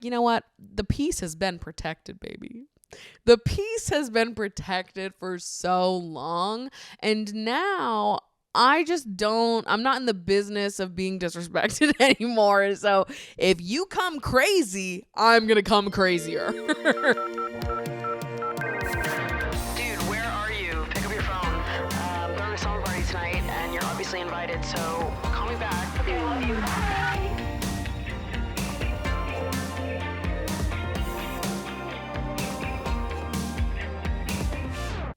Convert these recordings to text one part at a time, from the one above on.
you know what? The peace has been protected, baby. The peace has been protected for so long. And now I'm not in the business of being disrespected anymore. So if you come crazy, I'm going to come crazier. Dude, where are you? Pick up your phone. I'm going to a summer party tonight, and you're obviously invited, so call me back. Okay, love you.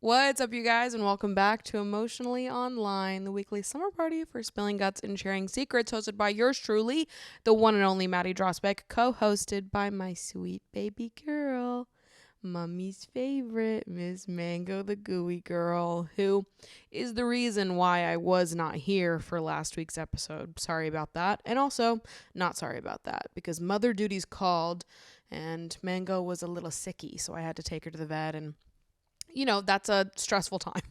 What's up, you guys, and welcome back to Emotionally Online, the weekly summer party for spilling guts and sharing secrets, hosted by yours truly, the one and only Maddie Drosbeck, co-hosted by my sweet baby girl, Mummy's favorite, Miss Mango the Gooey Girl, who is the reason why I was not here for last week's episode. Sorry about that. And also, not sorry about that, because mother duties called, and Mango was a little sicky, so I had to take her to the vet, and you know, that's a stressful time.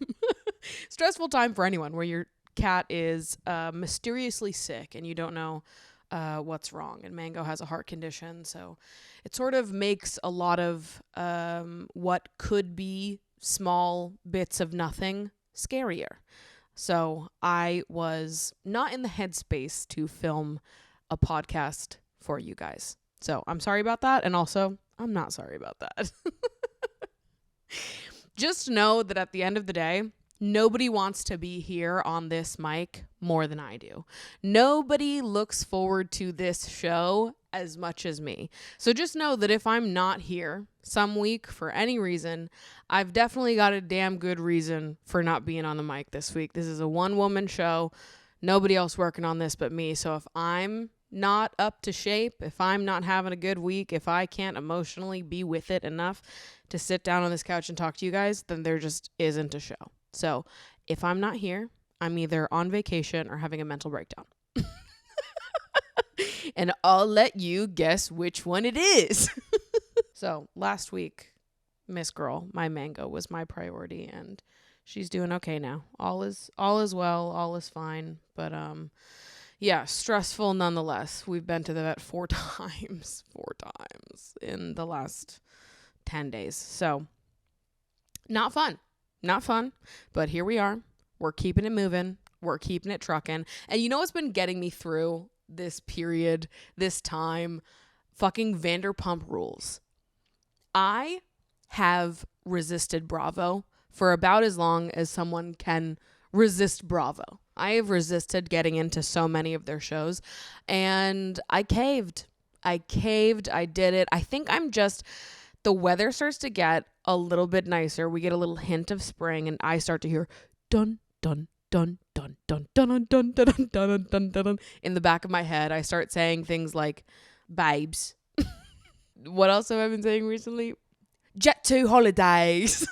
Stressful time for anyone where your cat is mysteriously sick and you don't know what's wrong. And Mango has a heart condition, so it sort of makes a lot of what could be small bits of nothing scarier. So I was not in the headspace to film a podcast for you guys. So I'm sorry about that. And also, I'm not sorry about that. Just know that at the end of the day, nobody wants to be here on this mic more than I do. Nobody looks forward to this show as much as me. So just know that if I'm not here some week for any reason, I've definitely got a damn good reason for not being on the mic this week. This is a one-woman show. Nobody else working on this but me. So if I'm not up to shape, if I'm not having a good week, if I can't emotionally be with it enough to sit down on this couch and talk to you guys, then there just isn't a show. So if I'm not here, I'm either on vacation or having a mental breakdown. And I'll let you guess which one it is. So last week, Miss Girl, my Mango, was my priority, and she's doing okay now. All is well, all is fine. But yeah, stressful nonetheless. We've been to the vet four times in the last 10 days. So not fun, but here we are. We're keeping it moving. We're keeping it trucking. And you know what's been getting me through this period, this time? Fucking Vanderpump Rules. I have resisted Bravo for about as long as someone can resist Bravo. I have resisted getting into so many of their shows, and I caved. I did it. I think the weather starts to get a little bit nicer. We get a little hint of spring, and I start to hear dun dun dun dun dun dun dun dun dun dun dun dun in the back of my head. I start saying things like babes. What else have I been saying recently? Jet to holidays.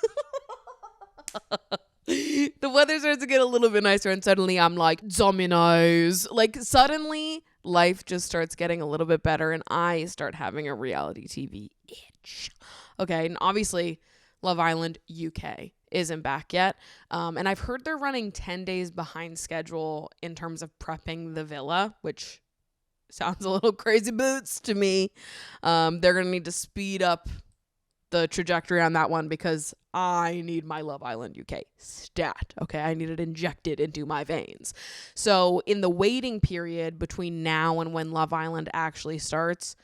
The weather starts to get a little bit nicer, and suddenly I'm like, Dominoes. Like, suddenly life just starts getting a little bit better, and I start having a reality TV itch. Okay, and obviously Love Island UK isn't back yet, and I've heard they're running 10 days behind schedule in terms of prepping the villa, which sounds a little crazy boots to me. They're gonna need to speed up the trajectory on that one because I need my Love Island UK stat. Okay, I need it injected into my veins. So in the waiting period between now and when Love Island actually starts,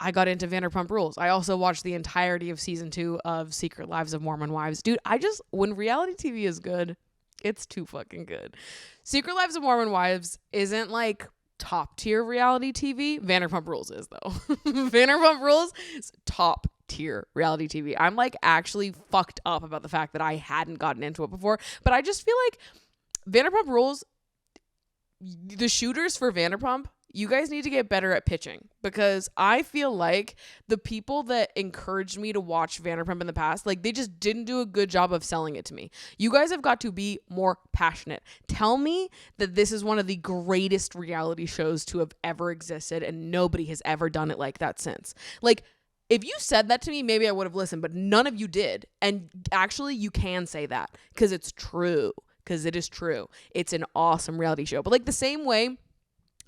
I got into Vanderpump Rules. I also watched the entirety of season 2 of Secret Lives of Mormon Wives. Dude, when reality TV is good, it's too fucking good. Secret Lives of Mormon Wives isn't like top tier reality TV. Vanderpump Rules is though. Vanderpump Rules is top tier reality TV. I'm like actually fucked up about the fact that I hadn't gotten into it before, but I just feel like Vanderpump Rules, the shooters for Vanderpump, you guys need to get better at pitching, because I feel like the people that encouraged me to watch Vanderpump in the past, like they just didn't do a good job of selling it to me. You guys have got to be more passionate. Tell me that this is one of the greatest reality shows to have ever existed and nobody has ever done it like that since. Like, if you said that to me, maybe I would have listened, but none of you did. And actually, you can say that because it's true, because it is true. It's an awesome reality show. But like the same way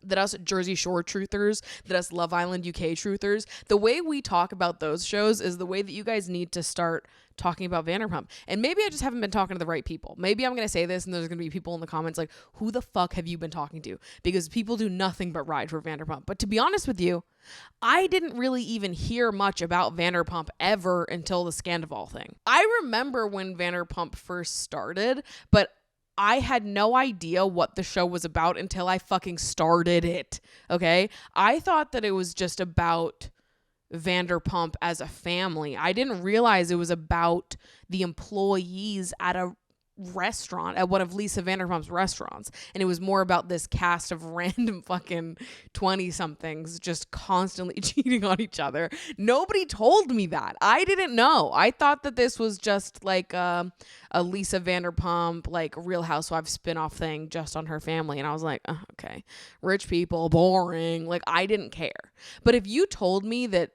that us Jersey Shore truthers, that us Love Island UK truthers, the way we talk about those shows is the way that you guys need to start talking about Vanderpump. And maybe I just haven't been talking to the right people. Maybe I'm going to say this and there's going to be people in the comments like, who the fuck have you been talking to? Because people do nothing but ride for Vanderpump. But to be honest with you, I didn't really even hear much about Vanderpump ever until the Scandival thing. I remember when Vanderpump first started, but I had no idea what the show was about until I fucking started it. Okay? I thought that it was just about Vanderpump as a family. I didn't realize it was about the employees at a restaurant, at one of Lisa Vanderpump's restaurants. And it was more about this cast of random fucking 20-somethings just constantly cheating on each other. Nobody told me that. I didn't know. I thought that this was just like a Lisa Vanderpump, like Real Housewives spinoff thing just on her family. And I was like, oh, okay, rich people, boring. Like, I didn't care. But if you told me that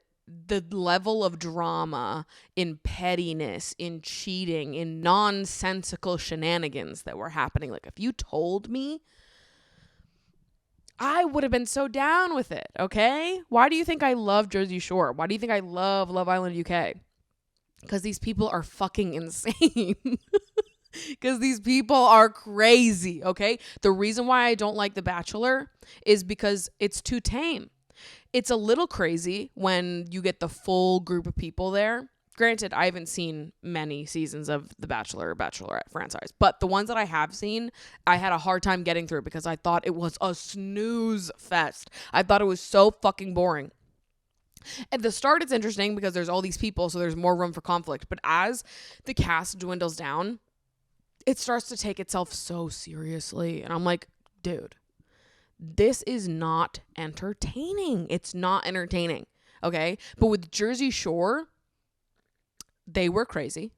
the level of drama in pettiness, in cheating, in nonsensical shenanigans that were happening, like if you told me, I would have been so down with it, okay? Why do you think I love Jersey Shore? Why do you think I love Love Island UK? Because these people are fucking insane. Because these people are crazy, okay? The reason why I don't like The Bachelor is because it's too tame. It's a little crazy when you get the full group of people there. Granted, I haven't seen many seasons of The Bachelor or Bachelorette franchise, but the ones that I have seen, I had a hard time getting through because I thought it was a snooze fest. I thought it was so fucking boring. At the start, it's interesting because there's all these people, so there's more room for conflict. But as the cast dwindles down, it starts to take itself so seriously. And I'm like, dude, this is not entertaining. It's not entertaining. Okay. But with Jersey Shore, they were crazy.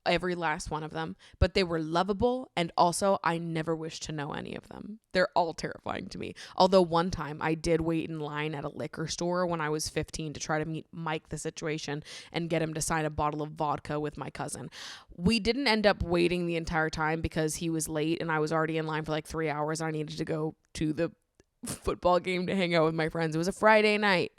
Every last one of them. But they were lovable. And also, I never wish to know any of them. They're all terrifying to me. Although one time I did wait in line at a liquor store when I was 15 to try to meet Mike the Situation and get him to sign a bottle of vodka with my cousin. We didn't end up waiting the entire time because he was late and I was already in line for like 3 hours. I needed to go to the football game to hang out with my friends. It was a Friday night.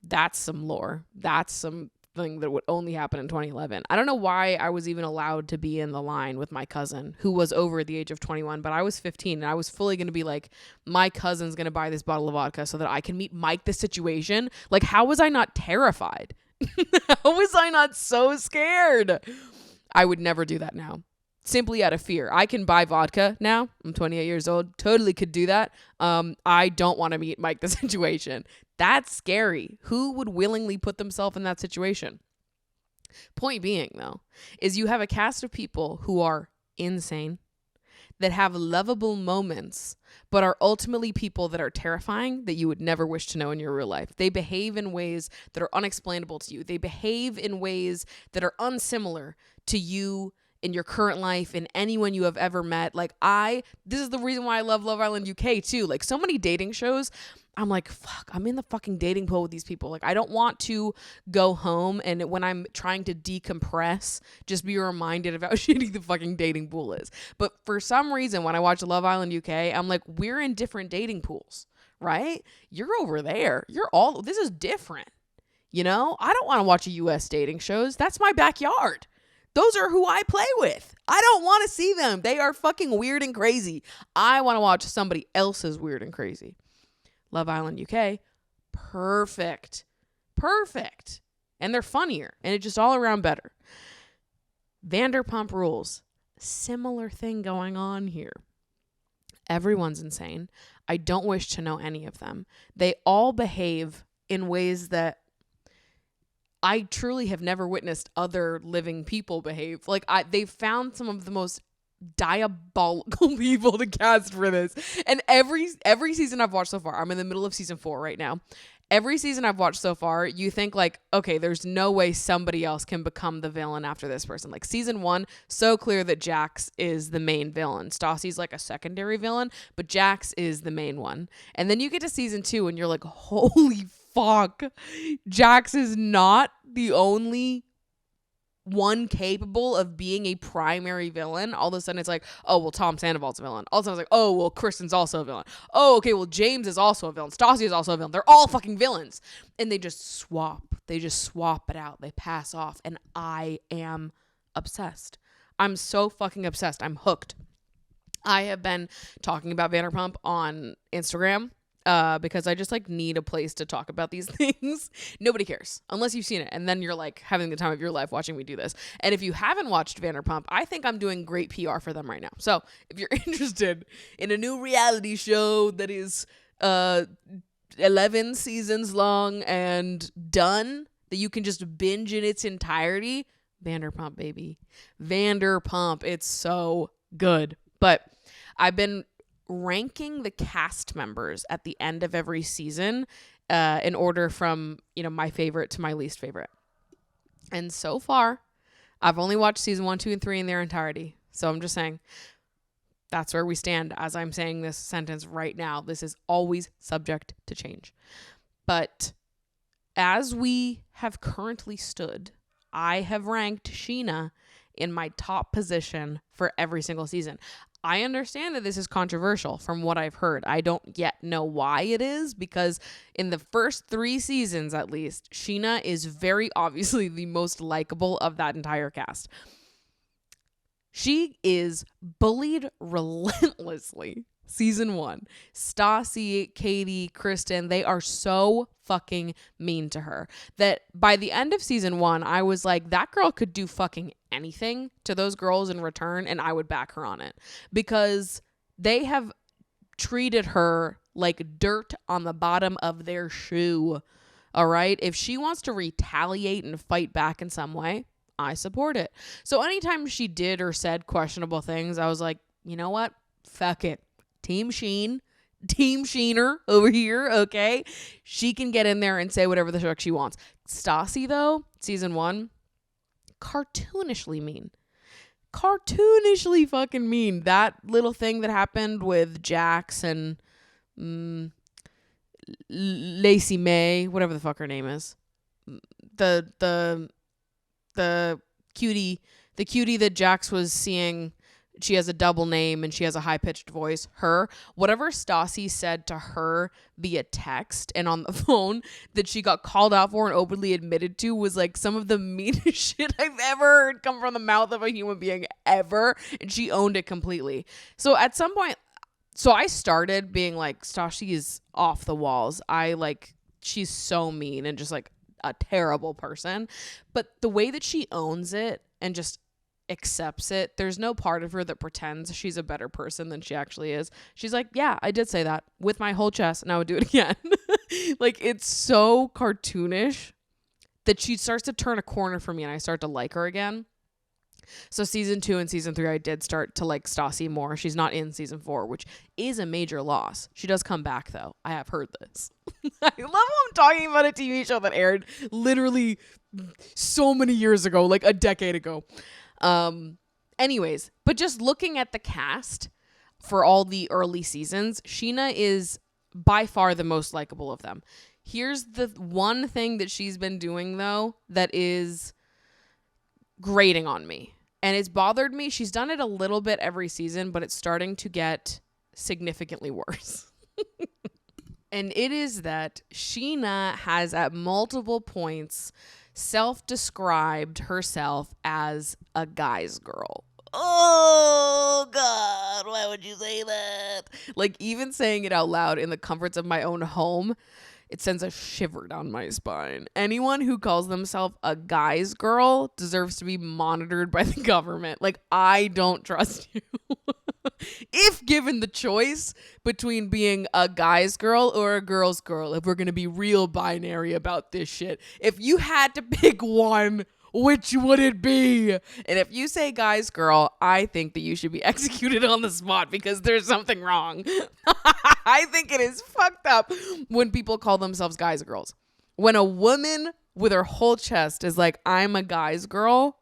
That's some lore. That's something that would only happen in 2011. I don't know why I was even allowed to be in the line with my cousin who was over the age of 21, but I was 15 and I was fully going to be like, my cousin's going to buy this bottle of vodka so that I can meet Mike the Situation. Like, how was I not terrified? How was I not so scared? I would never do that now. Simply out of fear. I can buy vodka now. I'm 28 years old. Totally could do that. I don't want to meet Mike the Situation. That's scary. Who would willingly put themselves in that situation? Point being, though, is you have a cast of people who are insane, that have lovable moments, but are ultimately people that are terrifying that you would never wish to know in your real life. They behave in ways that are unexplainable to you. They behave in ways that are unsimilar to you in your current life, in anyone you have ever met. Like this is the reason why I love Love Island UK too. Like so many dating shows, I'm like, fuck, I'm in the fucking dating pool with these people. Like I don't want to go home and when I'm trying to decompress, just be reminded of how shitty the fucking dating pool is. But for some reason, when I watch Love Island UK, I'm like, we're in different dating pools, right? You're over there. This is different. You know, I don't want to watch a US dating shows. That's my backyard. Those are who I play with. I don't want to see them. They are fucking weird and crazy. I want to watch somebody else's weird and crazy. Love Island UK, perfect. And they're funnier. And it's just all around better. Vanderpump Rules, similar thing going on here. Everyone's insane. I don't wish to know any of them. They all behave in ways that I truly have never witnessed other living people behave. Like they've found some of the most diabolical people to cast for this. And every season I've watched so far, I'm in the middle of season 4 right now. Every season I've watched so far, you think like, okay, there's no way somebody else can become the villain after this person. Like season 1, so clear that Jax is the main villain. Stassi's like a secondary villain, but Jax is the main one. And then you get to season 2 and you're like, holy fuck, Jax is not the only one capable of being a primary villain, all of a sudden it's like, oh, well, Tom Sandoval's a villain. All of a sudden it's like, oh, well, Kristen's also a villain. Oh, okay, well, James is also a villain. Stassi is also a villain. They're all fucking villains. And they just swap. They just swap it out. They pass off. And I am obsessed. I'm so fucking obsessed. I'm hooked. I have been talking about Vanderpump on Instagram because I just like need a place to talk about these things. Nobody cares unless you've seen it. And then you're like having the time of your life watching me do this. And if you haven't watched Vanderpump, I think I'm doing great PR for them right now. So if you're interested in a new reality show that is 11 seasons long and done, that you can just binge in its entirety, Vanderpump, baby. Vanderpump. It's so good. But I've been ranking the cast members at the end of every season in order from, my favorite to my least favorite. And so far, I've only watched season 1, 2, and 3 in their entirety. So I'm just saying that's where we stand as I'm saying this sentence right now. This is always subject to change. But as we have currently stood, I have ranked Sheena in my top position for every single season. I understand that this is controversial from what I've heard. I don't yet know why it is, because in the first 3 seasons, at least, Sheena is very obviously the most likable of that entire cast. She is bullied relentlessly. Season 1, Stassi, Katie, Kristen, they are so fucking mean to her that by the end of season 1, I was like, that girl could do fucking anything to those girls in return and I would back her on it, because they have treated her like dirt on the bottom of their shoe. All right. If she wants to retaliate and fight back in some way, I support it. So anytime she did or said questionable things, I was like, you know what? Fuck it. Team Sheener over here, okay? She can get in there and say whatever the fuck she wants. Stassi, though, season 1, cartoonishly mean. Cartoonishly fucking mean. That little thing that happened with Jax and Lacey May, whatever the fuck her name is. The cutie that Jax was seeing. She has a double name and she has a high-pitched voice. Her, whatever Stassi said to her via text and on the phone that she got called out for and openly admitted to, was like some of the meanest shit I've ever heard come from the mouth of a human being ever. And she owned it completely. So at some point, I started being like, Stassi is off the walls. She's so mean and just like a terrible person. But the way that she owns it and just accepts it, there's no part of her that pretends she's a better person than she actually is. She's like, yeah, I did say that with my whole chest and I would do it again. Like, it's so cartoonish that she starts to turn a corner for me and I start to like her again. So season 2 and season 3, I did start to like Stassi more. She's not in season 4, which is a major loss. She does come back though. I have heard this. I love how I'm talking about a TV show that aired literally so many years ago, like a decade ago. Anyways, but just looking at the cast for all the early seasons, Sheena is by far the most likable of them. Here's the one thing that she's been doing though that is grating on me, and it's bothered me. She's done it a little bit every season, but it's starting to get significantly worse. And it is that Sheena has at multiple points self-described herself as a guy's girl. Oh, God, why would you say that? Like, even saying it out loud in the comforts of my own home, it sends a shiver down my spine. Anyone who calls themselves a guy's girl deserves to be monitored by the government. Like, I don't trust you. If given the choice between being a guy's girl or a girl's girl, if we're going to be real binary about this shit, if you had to pick one, which would it be? And if you say guy's girl, I think that you should be executed on the spot because there's something wrong. I think it is fucked up when people call themselves guys or girls. When a woman with her whole chest is like, I'm a guy's girl,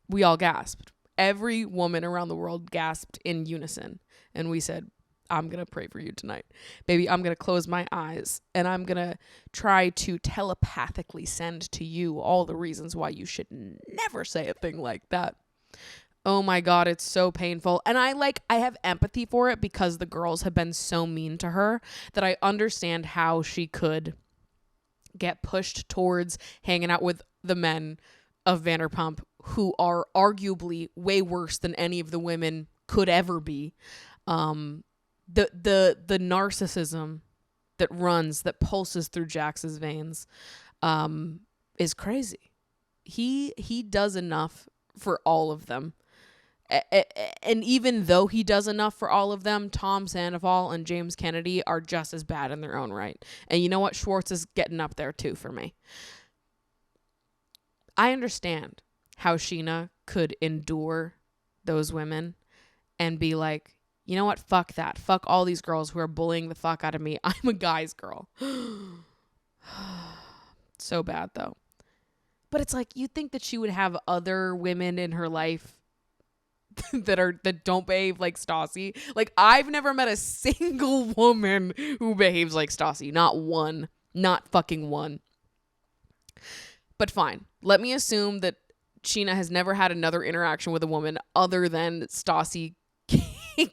we all gasped. Every woman around the world gasped in unison. And we said, I'm going to pray for you tonight. Baby, I'm going to close my eyes and I'm going to try to telepathically send to you all the reasons why you should never say a thing like that. Oh my God, it's so painful. And I have empathy for it because the girls have been so mean to her that I understand how she could get pushed towards hanging out with the men of Vanderpump who are arguably way worse than any of the women could ever be. The narcissism that pulses through Jax's veins is crazy. He does enough for all of them. And even though he does enough for all of them, Tom Sandoval and James Kennedy are just as bad in their own right. And you know what? Schwartz is getting up there too for me. I understand how Sheena could endure those women and be like, you know what? Fuck that. Fuck all these girls who are bullying the fuck out of me. I'm a guy's girl. So bad though. But it's like, you think that she would have other women in her life that don't behave like Stassi. Like, I've never met a single woman who behaves like Stassi. Not one. Not fucking one. But fine. Let me assume that Sheena has never had another interaction with a woman other than Stassi,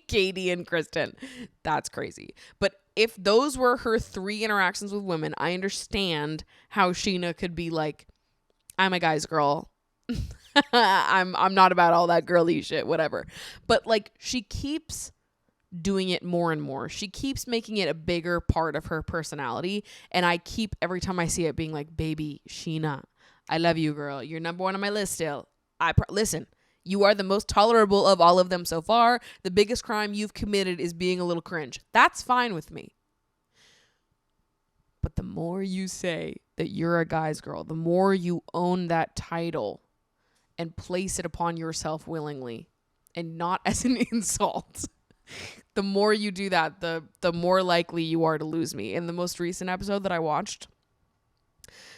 Katie, and Kristen. That's crazy. But if those were her 3 interactions with women, I understand how Sheena could be like, I'm a guy's girl. I'm not about all that girly shit, whatever. But like, she keeps doing it more and more. She keeps making it a bigger part of her personality. And I keep, every time I see it, being like, baby, Sheena, I love you, girl. You're number 1 on my list still. Listen, you are the most tolerable of all of them so far. The biggest crime you've committed is being a little cringe. That's fine with me. But the more you say that you're a guy's girl, the more you own that title and place it upon yourself willingly and not as an insult, the more you do that, the more likely you are to lose me. In the most recent episode that I watched,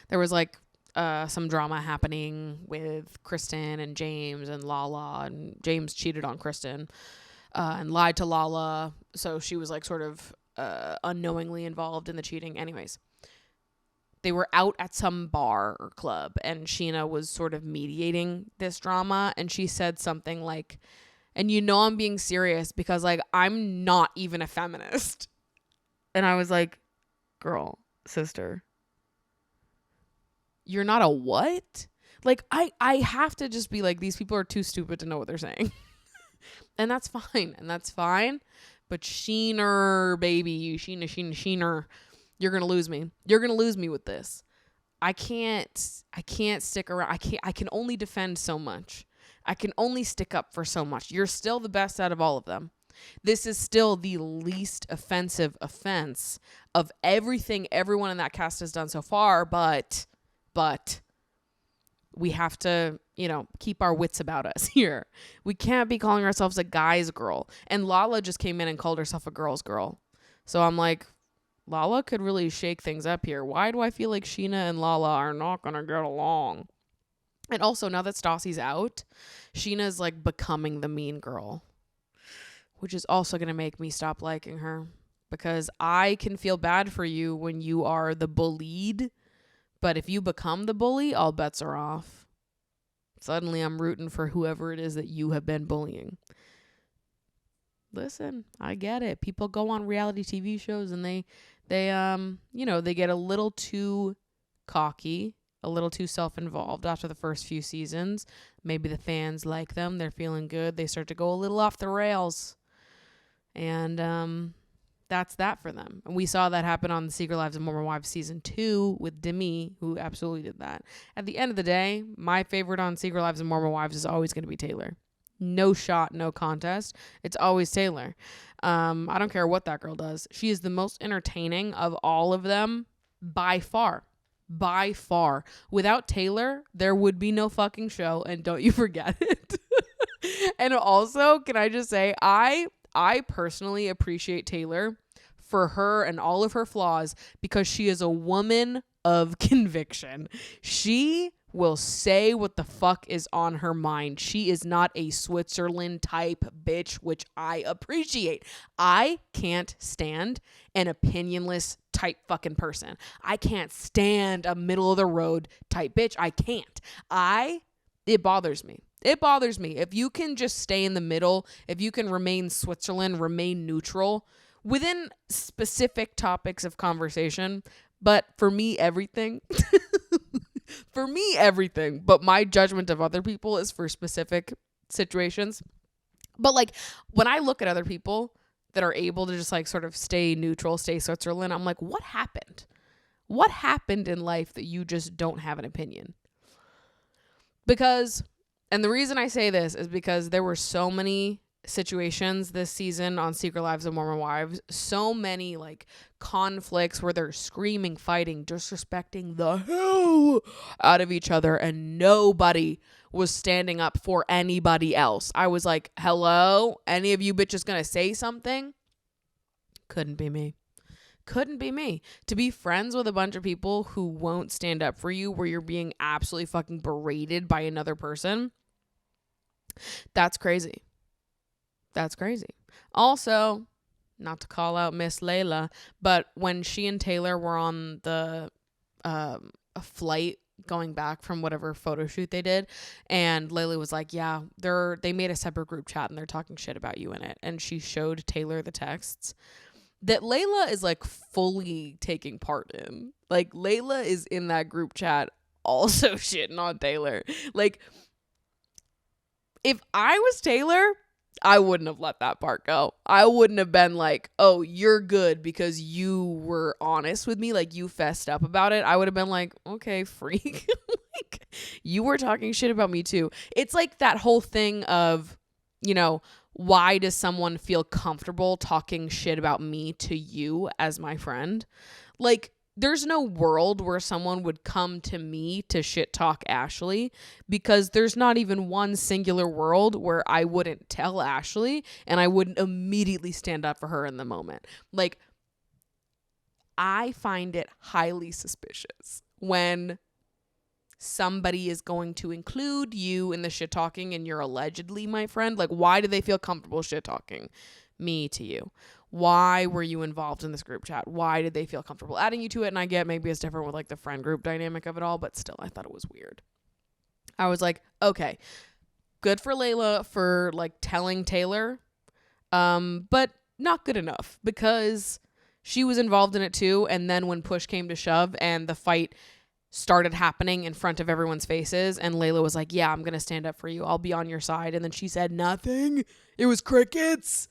there was like some drama happening with Kristen and James and Lala, and James cheated on Kristen and lied to Lala, so she was like sort of unknowingly involved in the cheating. Anyways, they were out at some bar or club and Sheena was sort of mediating this drama, and she said something like, and you know I'm being serious because like I'm not even a feminist. And I was like, girl, sister, you're not a what? Like, I have to just be like, these people are too stupid to know what they're saying. And that's fine. And that's fine. But Sheener, baby, Sheener, you're going to lose me. You're going to lose me with this. I can't stick around. I can only defend so much. I can only stick up for so much. You're still the best out of all of them. This is still the least offensive offense of everything everyone in that cast has done so far, but we have to, keep our wits about us here. We can't be calling ourselves a guy's girl. And Lala just came in and called herself a girl's girl. So I'm like, Lala could really shake things up here. Why do I feel like Sheena and Lala are not going to get along? And also, now that Stassi's out, Sheena's like becoming the mean girl, which is also going to make me stop liking her, because I can feel bad for you when you are the bullied. But if you become the bully, all bets are off. Suddenly I'm rooting for whoever it is that you have been bullying. Listen, I get it. People go on reality TV shows and they get a little too cocky, a little too self-involved after the first few seasons. Maybe the fans like them. They're feeling good. They start to go a little off the rails. And that's that for them. And we saw that happen on The Secret Lives of Mormon Wives season 2 with Demi, who absolutely did that. At the end of the day, my favorite on Secret Lives of Mormon Wives is always going to be Taylor. No shot, no contest. It's always Taylor. I don't care what that girl does. She is the most entertaining of all of them by far. By far. Without Taylor, there would be no fucking show, and don't you forget it. And also, can I just say, I personally appreciate Taylor for her and all of her flaws because she is a woman of conviction. She will say what the fuck is on her mind. She is not a Switzerland type bitch, which I appreciate. I can't stand an opinionless type fucking person. I can't stand a middle of the road type bitch. I can't. It bothers me. It bothers me. If you can just stay in the middle, if you can remain Switzerland, remain neutral within specific topics of conversation, but for me, everything. For me, everything. But my judgment of other people is for specific situations. But like when I look at other people that are able to just like sort of stay neutral, stay Switzerland, I'm like, what happened? What happened in life that you just don't have an opinion? Because, and the reason I say this is because there were so many situations this season on Secret Lives of Mormon Wives, so many like conflicts where they're screaming, fighting, disrespecting the hell out of each other, and nobody was standing up for anybody else. I was like, hello, any of you bitches gonna say something? Couldn't be me. Couldn't be me. To be friends with a bunch of people who won't stand up for you, where you're being absolutely fucking berated by another person, that's crazy. That's crazy. Also, not to call out Miss Layla, but when she and Taylor were on the a flight going back from whatever photo shoot they did, and Layla was like, yeah, they made a separate group chat and they're talking shit about you in it. And she showed Taylor the texts that Layla is like fully taking part in. Like Layla is in that group chat also shitting on Taylor. Like if I was Taylor, I wouldn't have let that part go. I wouldn't have been like, oh, you're good because you were honest with me. Like you fessed up about it. I would have been like, okay, freak. Like you were talking shit about me too. It's like that whole thing of, you know, why does someone feel comfortable talking shit about me to you as my friend? Like there's no world where someone would come to me to shit talk Ashley, because there's not even one singular world where I wouldn't tell Ashley and I wouldn't immediately stand up for her in the moment. Like, I find it highly suspicious when somebody is going to include you in the shit talking and you're allegedly my friend. Like, why do they feel comfortable shit talking me to you? Why were you involved in this group chat? Why did they feel comfortable adding you to it? And I get maybe it's different with like the friend group dynamic of it all, but still I thought it was weird. I was like, okay, good for Layla for like telling Taylor, but not good enough because she was involved in it too. And then when push came to shove and the fight started happening in front of everyone's faces, and Layla was like, yeah, I'm going to stand up for you. I'll be on your side. And then she said nothing. It was crickets.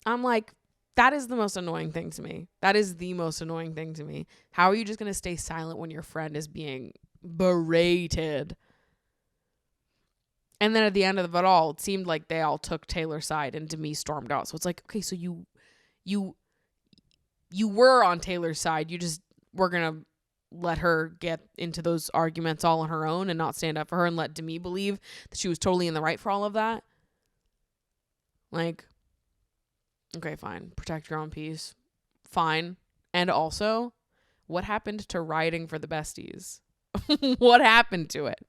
I'm like, that is the most annoying thing to me. That is the most annoying thing to me. How are you just going to stay silent when your friend is being berated? And then at the end of it all, it seemed like they all took Taylor's side and Demi stormed out. So it's like, okay, so you were on Taylor's side. You just were going to let her get into those arguments all on her own and not stand up for her and let Demi believe that she was totally in the right for all of that. Like, okay, fine. Protect your own peace. Fine. And also, what happened to riding for the besties? What happened to it?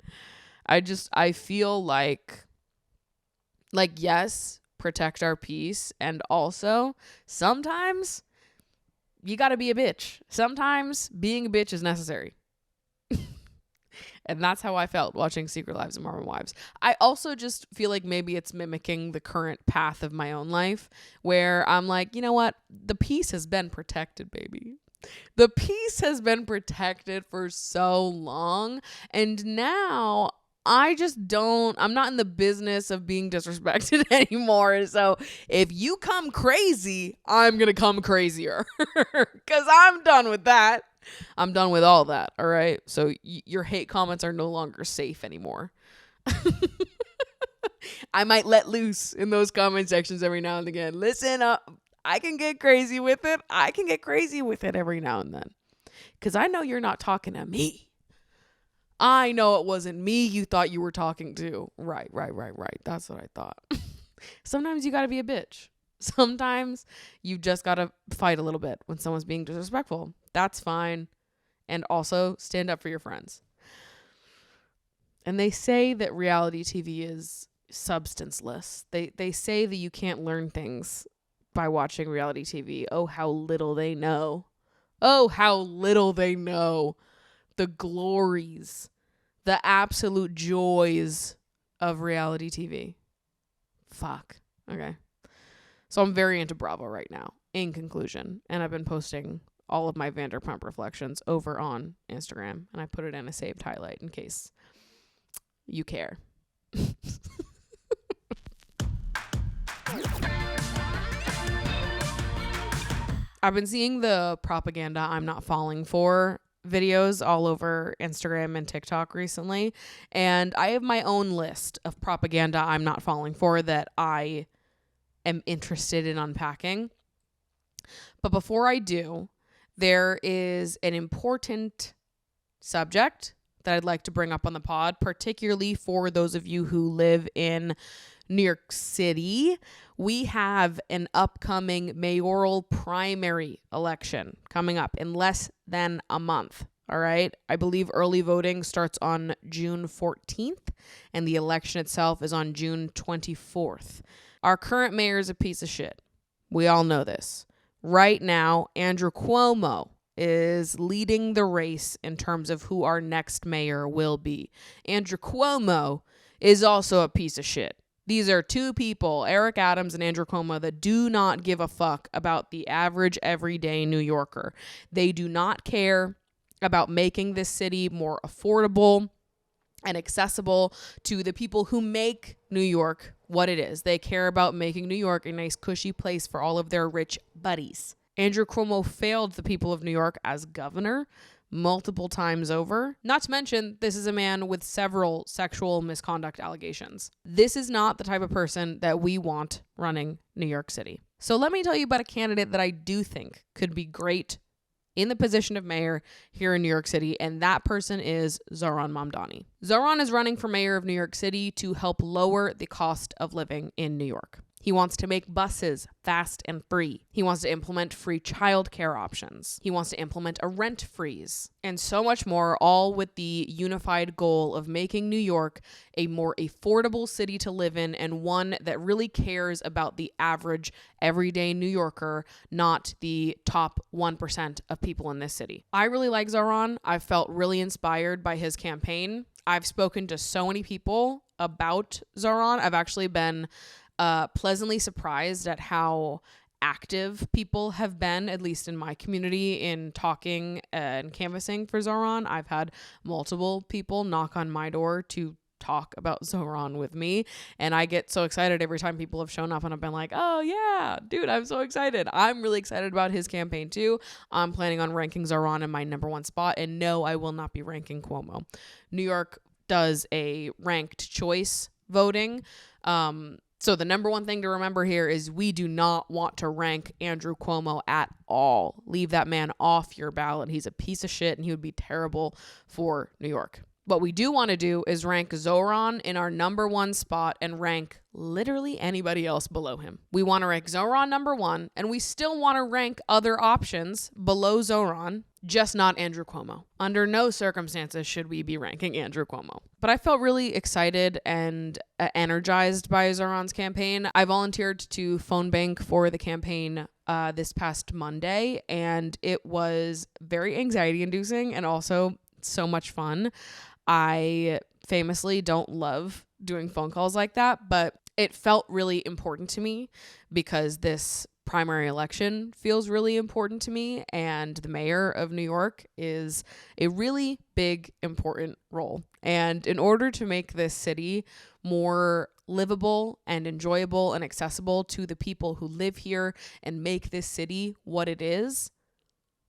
I feel like, yes, protect our peace. And also, sometimes you gotta be a bitch. Sometimes being a bitch is necessary. And that's how I felt watching Secret Lives of Mormon Wives. I also just feel like maybe it's mimicking the current path of my own life, where I'm like, you know what? The peace has been protected, baby. The peace has been protected for so long. And now I'm not in the business of being disrespected anymore. So if you come crazy, I'm going to come crazier because I'm done with that. I'm done with all that. All right. So your hate comments are no longer safe anymore. I might let loose in those comment sections every now and again. Listen up. I can get crazy with it. I can get crazy with it every now and then. Because I know you're not talking to me. I know it wasn't me you thought you were talking to. Right. That's what I thought. Sometimes you got to be a bitch. Sometimes you just got to fight a little bit when someone's being disrespectful. That's fine. and also stand up for your friends. And they say that reality TV is substanceless. They say that you can't learn things by watching reality TV. Oh, how little they know. Oh, how little they know the glories, the absolute joys of reality TV. Fuck. Okay. So I'm very into Bravo right now, in conclusion. And I've been posting all of my Vanderpump reflections over on Instagram. And I put it in a saved highlight in case you care. I've been seeing the propaganda I'm not falling for videos all over Instagram and TikTok recently, and I have my own list of propaganda I'm not falling for that I am interested in unpacking. But before I do, there is an important subject that I'd like to bring up on the pod, particularly for those of you who live in New York City. We have an upcoming mayoral primary election coming up in less than a month. All right. I believe early voting starts on June 14th and the election itself is on June 24th. Our current mayor is a piece of shit. We all know this. Right now, Andrew Cuomo is leading the race in terms of who our next mayor will be. Andrew Cuomo is also a piece of shit. These are two people, Eric Adams and Andrew Cuomo, that do not give a fuck about the average everyday New Yorker. They do not care about making this city more affordable and accessible to the people who make New York what it is. They care about making New York a nice, cushy place for all of their rich buddies. Andrew Cuomo failed the people of New York as governor multiple times over. Not to mention, this is a man with several sexual misconduct allegations. This is not the type of person that we want running New York City. So let me tell you about a candidate that I do think could be great in the position of mayor here in New York City, and that person is Zohran Mamdani. Zohran is running for mayor of New York City to help lower the cost of living in New York. He wants to make buses fast and free. He wants to implement free childcare options. He wants to implement a rent freeze and so much more, all with the unified goal of making New York a more affordable city to live in and one that really cares about the average everyday New Yorker, not the top 1% of people in this city. I really like Zohran. I've felt really inspired by his campaign. I've spoken to so many people about Zohran. I've actually been pleasantly surprised at how active people have been, at least in my community, in talking and canvassing for Zohran. I've had multiple people knock on my door to talk about Zohran with me, and I get so excited every time people have shown up and I've been like, oh yeah, dude, I'm so excited. I'm really excited about his campaign too. I'm planning on ranking Zohran in my number one spot, and no, I will not be ranking Cuomo. New York does a ranked choice voting. So the number one thing to remember here is we do not want to rank Andrew Cuomo at all. Leave that man off your ballot. He's a piece of shit and he would be terrible for New York. What we do want to do is rank Zohran in our number one spot and rank literally anybody else below him. We want to rank Zohran number one, and we still want to rank other options below Zohran, just not Andrew Cuomo. Under no circumstances should we be ranking Andrew Cuomo. But I felt really excited and energized by Zohran's campaign. I volunteered to phone bank for the campaign this past Monday, and it was very anxiety-inducing and also so much fun. I famously don't love doing phone calls like that, but it felt really important to me because this primary election feels really important to me, and the mayor of New York is a really big, important role. And in order to make this city more livable and enjoyable and accessible to the people who live here and make this city what it is,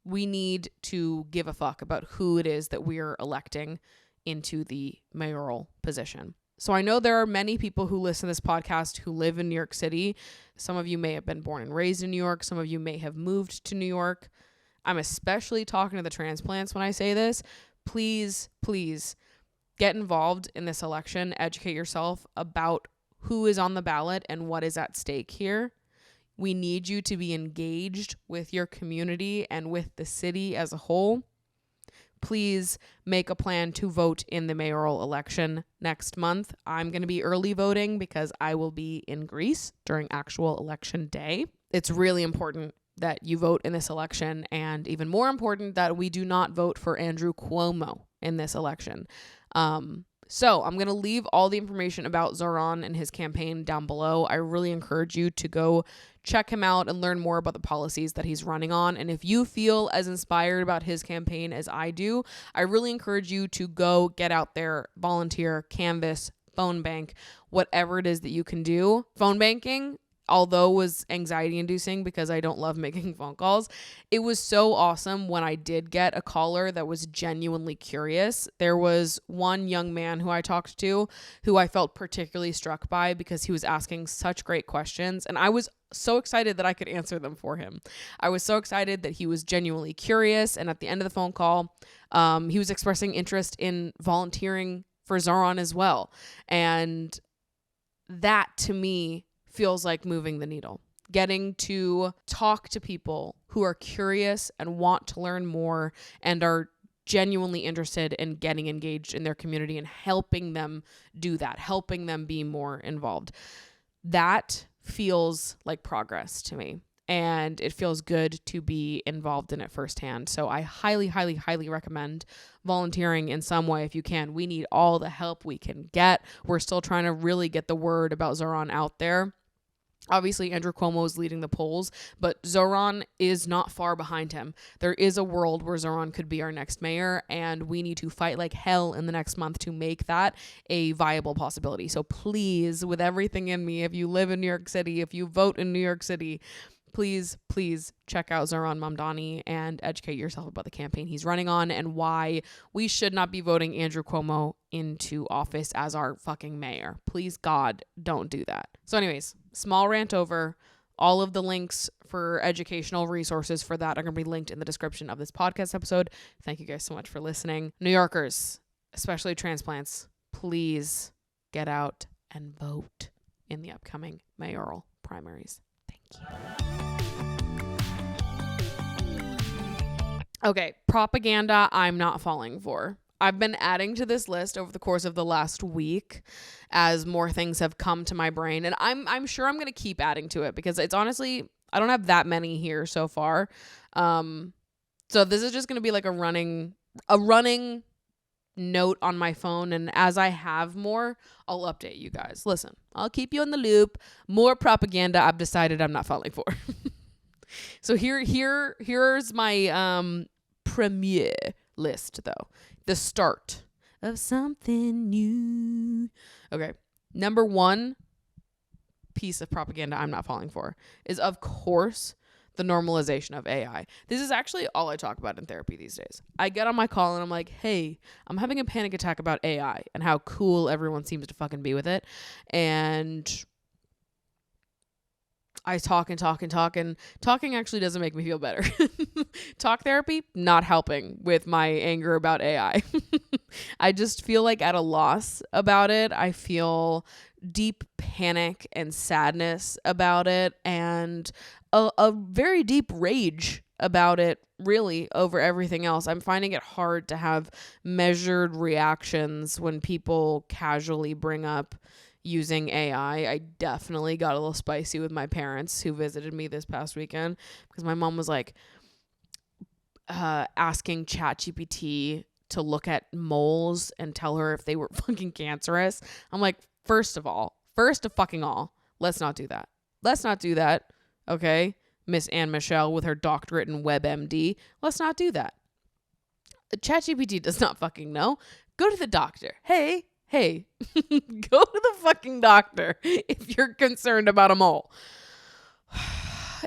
we need to give a fuck about who it is that we're electing into the mayoral position. So I know there are many people who listen to this podcast who live in New York City. Some of you may have been born and raised in New York. Some of you may have moved to New York. I'm especially talking to the transplants when I say this. Please, please get involved in this election. Educate yourself about who is on the ballot and what is at stake here. We need you to be engaged with your community and with the city as a whole. please make a plan to vote in the mayoral election next month. I'm going to be early voting because I will be in Greece during actual election day. It's really important that you vote in this election, and even more important that we do not vote for Andrew Cuomo in this election. So I'm going to leave all the information about Zoran and his campaign down below. I really encourage you to go check him out and learn more about the policies that he's running on. And if you feel as inspired about his campaign as I do, I really encourage you to go get out there, volunteer, canvass, phone bank, whatever it is that you can do. Phone banking, although was anxiety inducing because I don't love making phone calls, it was so awesome when I did get a caller that was genuinely curious. There was one young man who I talked to who I felt particularly struck by because he was asking such great questions, and I was so excited that I could answer them for him. I was so excited that he was genuinely curious, and at the end of the phone call, he was expressing interest in volunteering for Zoran as well. And that to me feels like moving the needle. Getting to talk to people who are curious and want to learn more and are genuinely interested in getting engaged in their community and helping them do that, helping them be more involved. That feels like progress to me, and it feels good to be involved in it firsthand. So I highly, highly, highly recommend volunteering in some way if you can. We need all the help we can get. We're still trying to really get the word about Zoran out there. Obviously, Andrew Cuomo is leading the polls, but Zoran is not far behind him. There is a world where Zoran could be our next mayor, and we need to fight like hell in the next month to make that a viable possibility. So please, with everything in me, if you live in New York City, if you vote in New York City, please check out Zoran Mamdani and educate yourself about the campaign he's running on and why we should not be voting Andrew Cuomo into office as our fucking mayor. Please, God, don't do that. So anyways, small rant over. All of the links for educational resources for that are going to be linked in the description of this podcast episode. Thank you guys so much for listening. New Yorkers, especially transplants, please get out and vote in the upcoming mayoral primaries. Thank you. Okay, propaganda I'm not falling for. I've been adding to this list over the course of the last week as more things have come to my brain, and I'm sure I'm going to keep adding to it because it's honestly, I don't have that many here so far. So this is just going to be like a running note on my phone, and as I have more, I'll update you guys. Listen, I'll keep you in the loop. More propaganda I've decided I'm not falling for. So here's my premiere list though. The start of something new. Okay. Number one piece of propaganda I'm not falling for is, of course, the normalization of AI. This is actually all I talk about in therapy these days. I get on my call and I'm like, hey, I'm having a panic attack about AI and how cool everyone seems to fucking be with it. And I talk and talk and talk, and talking actually doesn't make me feel better. Talk therapy, not helping with my anger about AI. I just feel like at a loss about it. I feel deep panic and sadness about it, and a very deep rage about it, really, over everything else. I'm finding it hard to have measured reactions when people casually bring up using AI. I definitely got a little spicy with my parents who visited me this past weekend because my mom was like asking ChatGPT to look at moles and tell her if they were fucking cancerous. I'm like, first of fucking all, let's not do that. Let's not do that. Okay. Miss Anne Michelle with her doctorate in WebMD. Let's not do that. ChatGPT does not fucking know. Go to the doctor. Hey, go to the fucking doctor if you're concerned about a mole.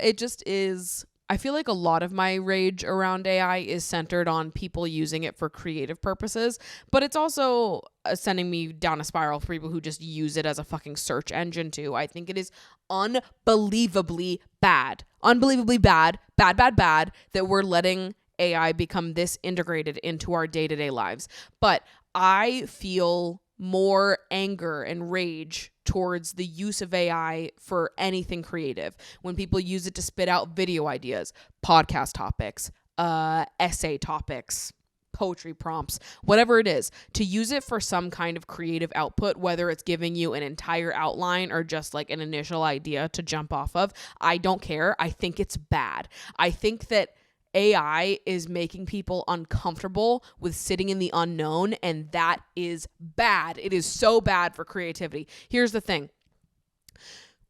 It just is. I feel like a lot of my rage around AI is centered on people using it for creative purposes, but it's also sending me down a spiral for people who just use it as a fucking search engine too. I think it is unbelievably bad that we're letting AI become this integrated into our day-to-day lives. But I feel more anger and rage towards the use of AI for anything creative. When people use it to spit out video ideas, podcast topics, essay topics, poetry prompts, whatever it is, to use it for some kind of creative output, whether it's giving you an entire outline or just like an initial idea to jump off of. I don't care. I think it's bad. I think that AI is making people uncomfortable with sitting in the unknown, and that is bad. It is so bad for creativity. Here's the thing.